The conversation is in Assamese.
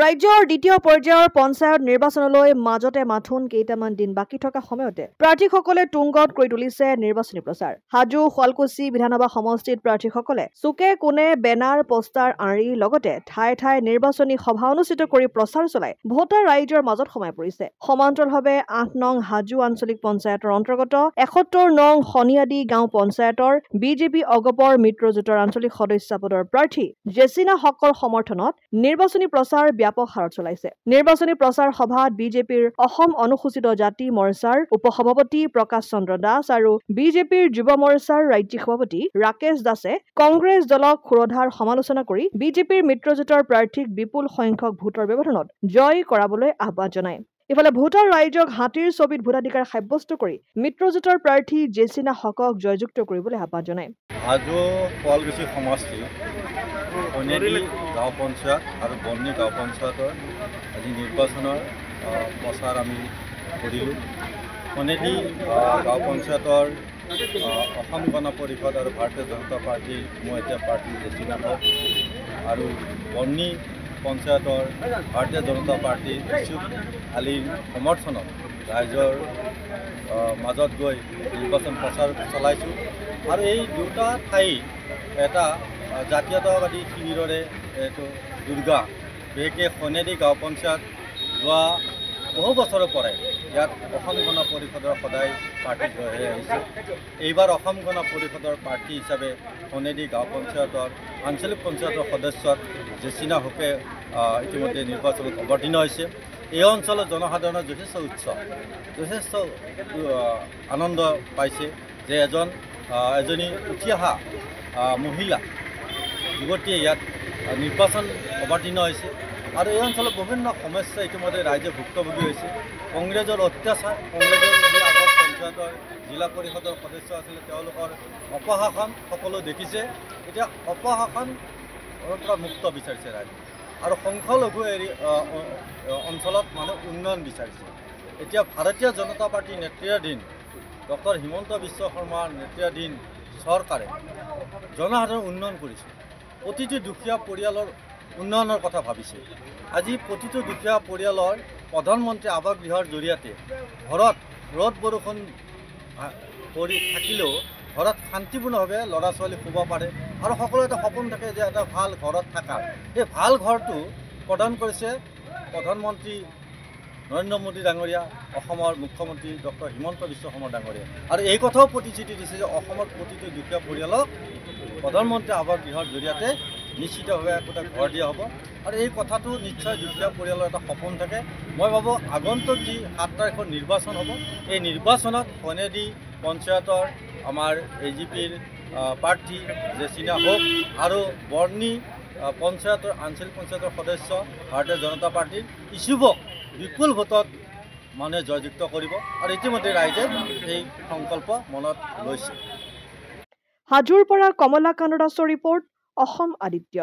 ৰাজ্যৰ দ্বিতীয় পৰ্যায়ৰ পঞ্চায়ত নিৰ্বাচনলৈ মাজতে মাথোন কেইটামান দিন বাকী থকা সময়তে প্ৰাৰ্থীসকলে তুংগত কৰি তুলিছে নিৰ্বাচনী প্ৰচাৰ। হাজো শুৱালকুছি বিধানসভা সমষ্টিত প্ৰাৰ্থীসকলে চুকে কোণে বেনাৰ পোষ্টাৰ আঁৰি লগতে ঠায়ে ঠায়ে নিৰ্বাচনী সভা অনুষ্ঠিত কৰি প্ৰচাৰ চলাই ভোটাৰ ৰাইজৰ মাজত সোমাই পৰিছে। সমান্তৰালভাৱে ৮ নং হাজো আঞ্চলিক পঞ্চায়তৰ অন্তৰ্গত ৭১ নং শনিয়াদি গাঁও পঞ্চায়তৰ বিজেপি অগপৰ মিত্ৰজোঁটৰ আঞ্চলিক সদস্য পদৰ প্ৰাৰ্থী জেচিনা হকৰ সমৰ্থনত নিৰ্বাচনী প্ৰচাৰ ব্যাপক হাৰত চলাইছে। নিৰ্বাচনী প্ৰচাৰ সভাত বিজেপিৰ অসম অনুসূচিত জাতি মৰ্চাৰ উপসভাপতি প্ৰকাশ চন্দ্ৰ দাস আৰু বিজেপিৰ যুৱ মৰ্চাৰ ৰাজ্যিক সভাপতি ৰাকেশ দাসে কংগ্ৰেছ দলক ক্ষুৰধাৰ সমালোচনা কৰি বিজেপিৰ মিত্ৰজোঁটৰ প্ৰাৰ্থীক বিপুল সংখ্যক ভোটৰ ব্যৱধানত জয় কৰাবলৈ আহ্বান জনায়। ইফালে ভোটাৰ ৰাইজক হাতীৰ ছবিত ভোটাধিকাৰ সাব্যস্ত কৰি মিত্ৰজোঁটৰ প্ৰাৰ্থী জেচিনা হকক জয়যুক্ত কৰিবলৈ আহ্বান জনায়। হাজো শুৱালকুছি সমষ্টি শনিয়াদি গাঁও পঞ্চায়ত আৰু বৰ্ণি গাঁও পঞ্চায়তৰ আজি নিৰ্বাচনৰ প্ৰচাৰ আমি কৰিলোঁ। শনিয়াদি গাঁও পঞ্চায়তৰ অসম গণ পৰিষদ আৰু ভাৰতীয় জনতা পাৰ্টীৰ মই এতিয়া প্ৰাৰ্থী জেচিনা হক আৰু বৰ্ণি পঞ্চায়তৰ ভাৰতীয় জনতা পাৰ্টীৰ ইছুফ আলীৰ সমৰ্থনত ৰাইজৰ মাজত গৈ নিৰ্বাচন প্ৰচাৰ চলাইছোঁ। আৰু এই দুটা ঠাই এটা জাতীয়তাবাদী শিবিৰৰে এইটো দুৰ্গা, বিশেষকৈ শনিয়াদি গাঁও পঞ্চায়ত যোৱা বহু বছৰৰ পৰাই ইয়াত অসম গণ পৰিষদৰ সদায় প্ৰাৰ্থী হৈ আহিছে। এইবাৰ অসম গণ পৰিষদৰ প্ৰাৰ্থী হিচাপে শনিয়াদি গাঁও পঞ্চায়তৰ আঞ্চলিক পঞ্চায়তৰ সদস্য জেচিনা হকে ইতিমধ্যে নিৰ্বাচনত অৱতীৰ্ণ হৈছে। এই অঞ্চলৰ জনসাধাৰণৰ যথেষ্ট উৎসাহ, যথেষ্ট আনন্দ পাইছে যে এজনী উঠি অহা মহিলা যুৱতীয়ে ইয়াত নিৰ্বাচন অৱতীৰ্ণ হৈছে। আৰু এই অঞ্চলত বিভিন্ন সমস্যা ইতিমধ্যে ৰাইজে ভুক্তভোগী হৈছে। কংগ্ৰেছৰ অত্যাচাৰ, কংগ্ৰেছৰ যি আগৰ পঞ্চায়তৰ জিলা পৰিষদৰ সদস্য আছিলে তেওঁলোকৰ অপশাসন সকলো দেখিছে। এতিয়া অপশাসনৰ পৰা মুক্ত বিচাৰিছে ৰাইজে আৰু সংখ্যালঘু অঞ্চলত মানুহ উন্নয়ন বিচাৰিছে। এতিয়া ভাৰতীয় জনতা পাৰ্টীৰ নেতৃত্বাধীন ডক্টৰ হিমন্ত বিশ্ব শৰ্মাৰ নেতৃত্বাধীন চৰকাৰে জনসাধাৰণ উন্নয়ন কৰিছে। প্ৰতিটো দুখীয়া পৰিয়ালৰ উন্নয়নৰ কথা ভাবিছে। আজি প্ৰতিটো দুখীয়া পৰিয়ালৰ প্ৰধানমন্ত্ৰী আৱাস গৃহৰ জৰিয়তে ঘৰত ৰ'দ বৰষুণ পৰি থাকিলেও ঘৰত শান্তিপূৰ্ণভাৱে ল'ৰা ছোৱালী শুব পাৰে আৰু সকলো এটা সপোন থাকে যে এটা ভাল ঘৰত থকা। এই ভাল ঘৰটো প্ৰদান কৰিছে প্ৰধানমন্ত্ৰী নৰেন্দ্ৰ মোদী ডাঙৰীয়া, অসমৰ মুখ্যমন্ত্ৰী ডক্টৰ হিমন্ত বিশ্ব শৰ্মা ডাঙৰীয়া। আৰু এই কথাও প্ৰতিশ্ৰুতি দিছে যে অসমৰ প্ৰতিটো দুখীয়া পৰিয়ালক প্ৰধানমন্ত্ৰী আৱাস গৃহৰ জৰিয়তে নিশ্চিতভাৱে একোটা ঘৰ দিয়া হ'ব। আৰু এই কথাটো নিশ্চয় দুখীয়া পৰিয়ালৰ এটা সপোন থাকে। মই ভাবোঁ আগন্তুক যি ৭ তাৰিখৰ নিৰ্বাচন হ'ব, এই নিৰ্বাচনত শনিয়াদি পঞ্চায়তৰ আমাৰ AGPৰ প্ৰাৰ্থী জেচিনা হক আৰু বৰ্ণি পঞ্চায়তৰ আঞ্চলিক পঞ্চায়তৰ সদস্য ভাৰতীয় জনতা পাৰ্টীৰ ইছুফক বিপুল ভোটত মানুহে জয়যুক্ত কৰিব। আৰু ইতিমধ্যে ৰাইজে এই সংকল্প মনত লৈছে। হাজোৰ পৰা কমলাকান্ত দাসৰ ৰিপৰ্ট, অসম আদিত্য।